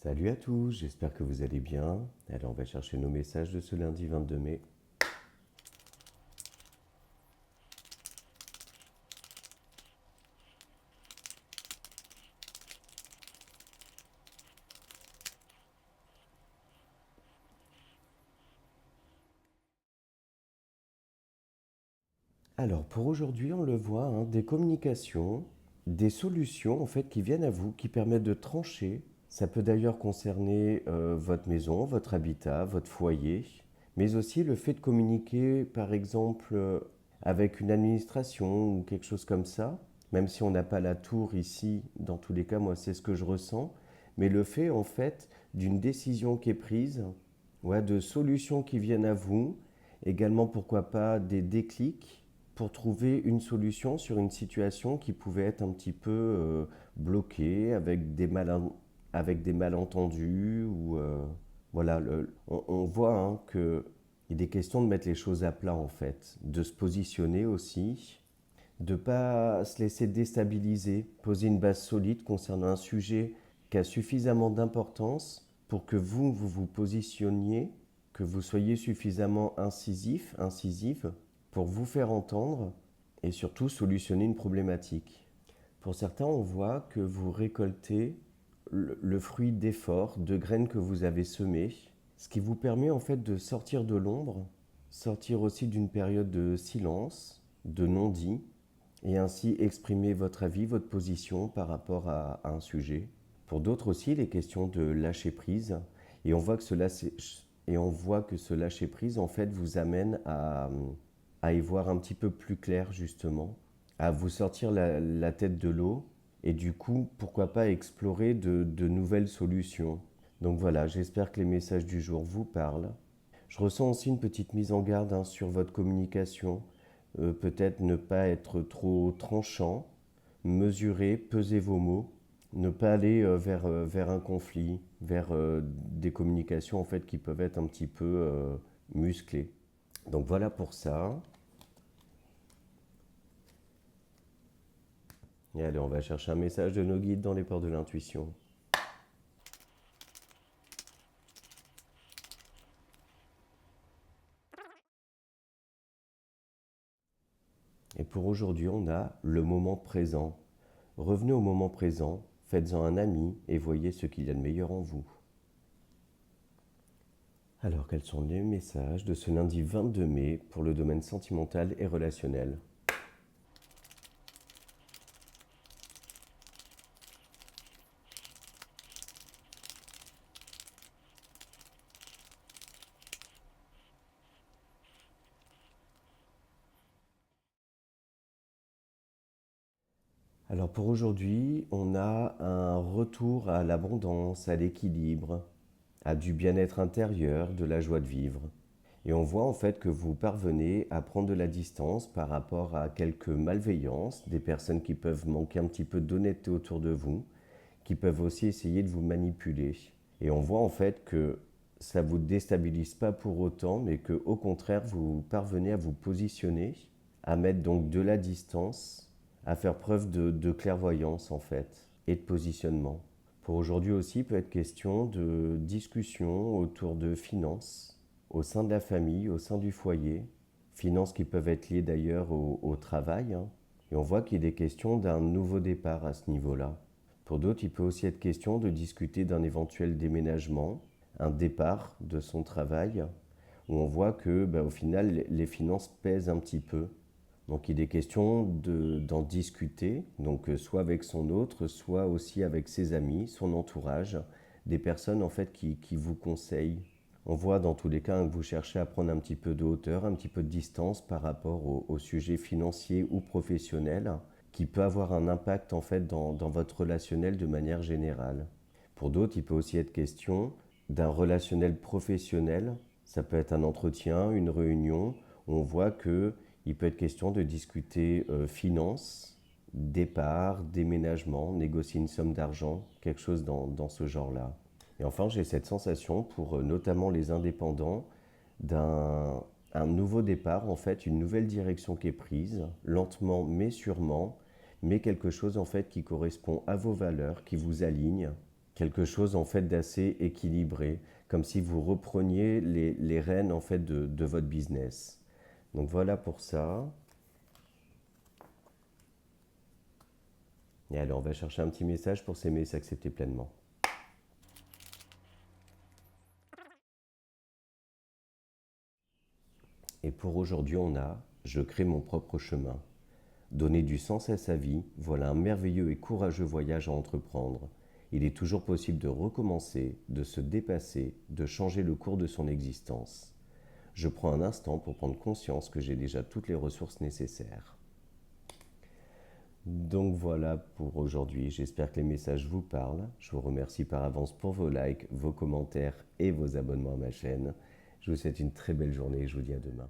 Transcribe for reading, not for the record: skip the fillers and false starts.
Salut à tous, j'espère que vous allez bien. Alors on va chercher nos messages de ce lundi 22 mai. Alors pour aujourd'hui, on le voit, des communications, des solutions en fait qui viennent à vous, qui permettent de trancher. Ça peut d'ailleurs concerner votre maison, votre habitat, votre foyer, mais aussi le fait de communiquer par exemple avec une administration ou quelque chose comme ça. Même si on n'a pas la tour ici, dans tous les cas, moi c'est ce que je ressens. Mais le fait en fait d'une décision qui est prise, ouais, de solutions qui viennent à vous, également pourquoi pas des déclics pour trouver une solution sur une situation qui pouvait être un petit peu bloquée avec des malentendus ou voilà, on voit que il est question de mettre les choses à plat en fait, de se positionner aussi, de ne pas se laisser déstabiliser, poser une base solide concernant un sujet qui a suffisamment d'importance pour que vous vous positionniez, que vous soyez suffisamment incisif, incisive pour vous faire entendre et surtout solutionner une problématique. Pour certains, on voit que vous récoltez le fruit d'efforts, de graines que vous avez semées, ce qui vous permet en fait de sortir de l'ombre, sortir aussi d'une période de silence, de non-dit, et ainsi exprimer votre avis, votre position par rapport à un sujet. Pour d'autres aussi, il est question de lâcher prise, et on voit que ce lâcher prise en fait vous amène à y voir un petit peu plus clair justement, à vous sortir la tête de l'eau et du coup, pourquoi pas explorer de nouvelles solutions. Donc voilà, j'espère que les messages du jour vous parlent. Je ressens aussi une petite mise en garde sur votre communication. Peut-être ne pas être trop tranchant, mesurer, peser vos mots, ne pas aller vers un conflit, vers des communications en fait qui peuvent être un petit peu musclées. Donc voilà pour ça. Et allez, on va chercher un message de nos guides dans les ports de l'intuition. Et pour aujourd'hui, on a le moment présent. Revenez au moment présent, faites-en un ami et voyez ce qu'il y a de meilleur en vous. Alors, quels sont les messages de ce lundi 22 mai pour le domaine sentimental et relationnel? Alors pour aujourd'hui, on a un retour à l'abondance, à l'équilibre, à du bien-être intérieur, de la joie de vivre. Et on voit en fait que vous parvenez à prendre de la distance par rapport à quelques malveillances, des personnes qui peuvent manquer un petit peu d'honnêteté autour de vous, qui peuvent aussi essayer de vous manipuler. Et on voit en fait que ça ne vous déstabilise pas pour autant, mais que au contraire, vous parvenez à vous positionner, à mettre donc de la distance, à faire preuve de clairvoyance en fait, et de positionnement. Pour aujourd'hui aussi, il peut être question de discussion autour de finances, au sein de la famille, au sein du foyer, finances qui peuvent être liées d'ailleurs au travail, et on voit qu'il est question d'un nouveau départ à ce niveau-là. Pour d'autres, il peut aussi être question de discuter d'un éventuel déménagement, un départ de son travail, où on voit que au final, les finances pèsent un petit peu. Donc il est question d'en discuter, donc soit avec son autre, soit aussi avec ses amis, son entourage, des personnes en fait qui vous conseillent. On voit dans tous les cas que vous cherchez à prendre un petit peu de hauteur, un petit peu de distance par rapport au sujet financier ou professionnel, qui peut avoir un impact en fait dans votre relationnel de manière générale. Pour d'autres, il peut aussi être question d'un relationnel professionnel. Ça peut être un entretien, une réunion, où on voit que il peut être question de discuter finances, départ, déménagement, négocier une somme d'argent, quelque chose dans ce genre-là. Et enfin, j'ai cette sensation pour notamment les indépendants d'un un nouveau départ, en fait, une nouvelle direction qui est prise, lentement mais sûrement, mais quelque chose en fait qui correspond à vos valeurs, qui vous aligne, quelque chose en fait d'assez équilibré, comme si vous repreniez les rênes en fait de votre business. Donc voilà pour ça. Et alors on va chercher un petit message pour s'aimer et s'accepter pleinement. Et pour aujourd'hui on a je crée mon propre chemin. Donner du sens à sa vie, voilà un merveilleux et courageux voyage à entreprendre. Il est toujours possible de recommencer, de se dépasser, de changer le cours de son existence. Je prends un instant pour prendre conscience que j'ai déjà toutes les ressources nécessaires. Donc voilà pour aujourd'hui, j'espère que les messages vous parlent. Je vous remercie par avance pour vos likes, vos commentaires et vos abonnements à ma chaîne. Je vous souhaite une très belle journée et je vous dis à demain.